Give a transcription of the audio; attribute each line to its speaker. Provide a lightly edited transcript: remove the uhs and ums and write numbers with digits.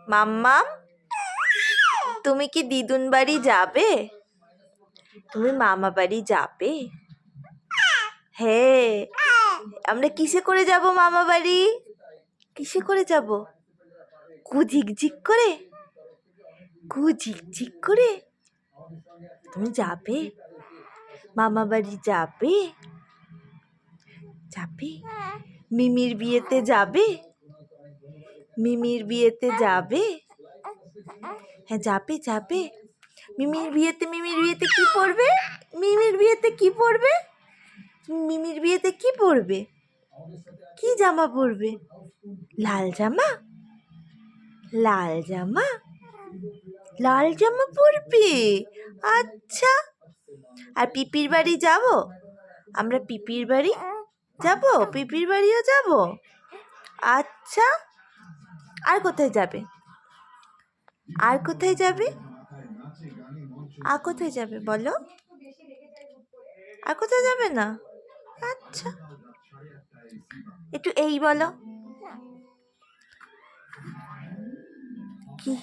Speaker 1: মাম্মাম, তুমি কি দিদুন বাড়ি যাবে? তুমি মামা বাড়ি যাবে? হ্যাঁ। আমরা কিসে করে যাব মামা বাড়ি? কিসে করে যাব? কুঝিকঝিক করে? কুঝিকঝিক করে? তুমি যাবে? মামা বাড়ি যাবে? যাবে? মিমির বিয়েতে যাবে? মিমির বিয়েতে যাবে? হ্যাঁ যাবে যাবে। মিমির বিয়েতে কি পরবে? মিমির বিয়েতে কি পরবে? মিমির বিয়েতে কি পরবে? কি জামা পরবে? লাল জামা? লাল জামা? লাল জামা পরবে? আচ্ছা। আর পিপির বাড়ি যাব? আমরা পিপির বাড়ি যাব? পিপির বাড়িও যাব? আচ্ছা। আর কোথায় যাবে? আর কোথায় যাবে? আর কোথায় যাবে বলো? আর কোথায় যাবে না? আচ্ছা, একটু এই বলো। কি?